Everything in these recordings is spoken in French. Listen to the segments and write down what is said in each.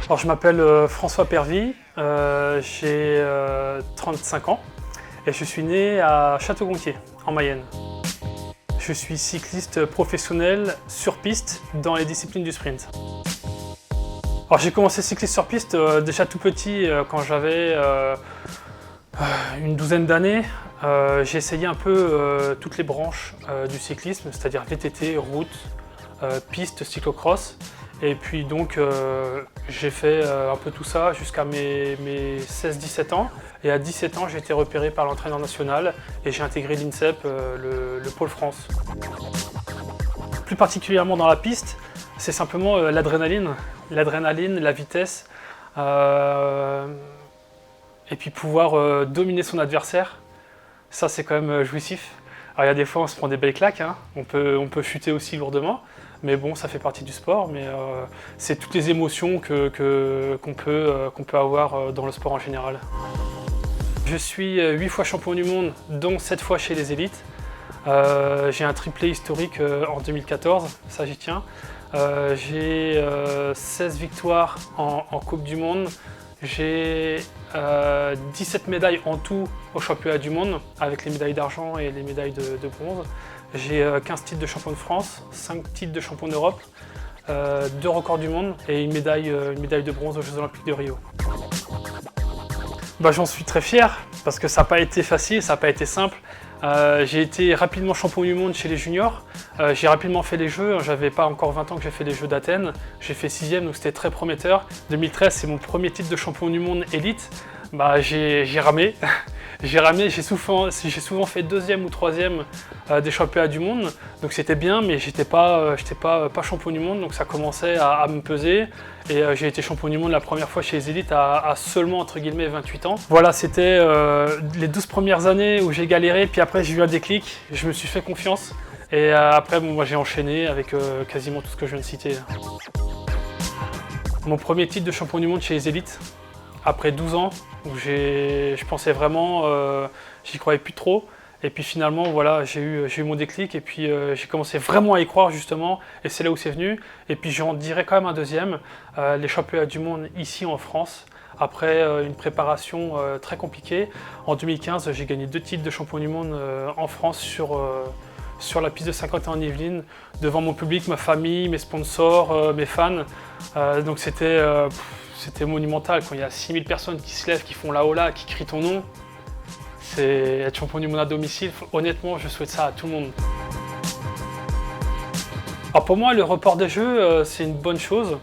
Alors, je m'appelle François Pervy, j'ai 35 ans et je suis né à Château-Gontier, en Mayenne. Je suis cycliste professionnel sur piste dans les disciplines du sprint. Alors, j'ai commencé cycliste sur piste déjà tout petit, quand j'avais une douzaine d'années. J'ai essayé un peu toutes les branches du cyclisme, c'est-à-dire VTT, route, piste, cyclocross. Et puis donc j'ai fait un peu tout ça jusqu'à mes 16-17 ans. Et à 17 ans, j'ai été repéré par l'entraîneur national et j'ai intégré l'INSEP, le pôle France. Plus particulièrement dans la piste, c'est simplement l'adrénaline, la vitesse, et puis pouvoir dominer son adversaire. Ça, c'est quand même jouissif. Alors, il y a des fois, on se prend des belles claques, hein. On peut chuter aussi lourdement. Mais bon, ça fait partie du sport, mais c'est toutes les émotions qu'on peut avoir dans le sport en général. Je suis 8 fois champion du monde, dont 7 fois chez les élites. J'ai un triplé historique en 2014, ça j'y tiens. J'ai 16 victoires en Coupe du Monde. J'ai 17 médailles en tout au championnat du monde, avec les médailles d'argent et les médailles de bronze. J'ai 15 titres de champion de France, 5 titres de champion d'Europe, 2 records du monde et une médaille de bronze aux Jeux Olympiques de Rio. J'en suis très fier parce que ça n'a pas été facile, ça n'a pas été simple. J'ai été rapidement champion du monde chez les juniors. J'ai rapidement fait les Jeux, j'avais pas encore 20 ans que j'ai fait les Jeux d'Athènes. J'ai fait 6e, donc c'était très prometteur. 2013, c'est mon premier titre de champion du monde élite. J'ai ramé. J'ai souvent fait 2e ou 3e des championnats du monde, donc c'était bien, mais j'étais pas champion du monde, donc ça commençait à me peser. Et j'ai été champion du monde la première fois chez les élites à seulement entre guillemets 28 ans. Voilà, c'était les 12 premières années où j'ai galéré, puis après j'ai eu un déclic, je me suis fait confiance. Et après, moi j'ai enchaîné avec quasiment tout ce que je viens de citer. Mon premier titre de champion du monde chez les élites, après 12 ans, où je pensais vraiment, j'y croyais plus trop. Et puis finalement, voilà, j'ai eu mon déclic et puis j'ai commencé vraiment à y croire justement. Et c'est là où c'est venu. Et puis j'en dirais quand même un deuxième, les championnats du monde ici en France. Après une préparation très compliquée, en 2015, j'ai gagné 2 titres de champion du monde en France sur la piste de Saint-Quentin-en-Yvelines, devant mon public, ma famille, mes sponsors, mes fans. Donc c'était monumental quand il y a 6000 personnes qui se lèvent, qui font la hola, qui crient ton nom. C'est être champion du monde à domicile. Honnêtement, je souhaite ça à tout le monde. Alors pour moi, le report des Jeux, c'est une bonne chose,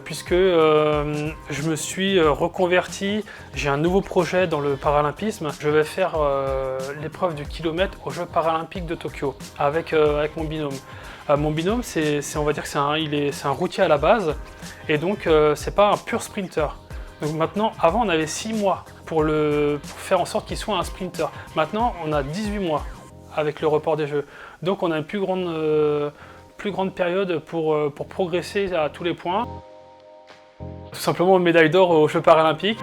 puisque je me suis reconverti. J'ai un nouveau projet dans le paralympisme. Je vais faire l'épreuve du kilomètre aux Jeux paralympiques de Tokyo avec mon binôme. Mon binôme, on va dire que c'est un routier à la base, et donc c'est pas un pur sprinter. Donc maintenant, avant on avait 6 mois pour faire en sorte qu'il soit un sprinter. Maintenant on a 18 mois avec le report des Jeux. Donc on a une plus grande période pour progresser à tous les points. Tout simplement une médaille d'or aux Jeux paralympiques.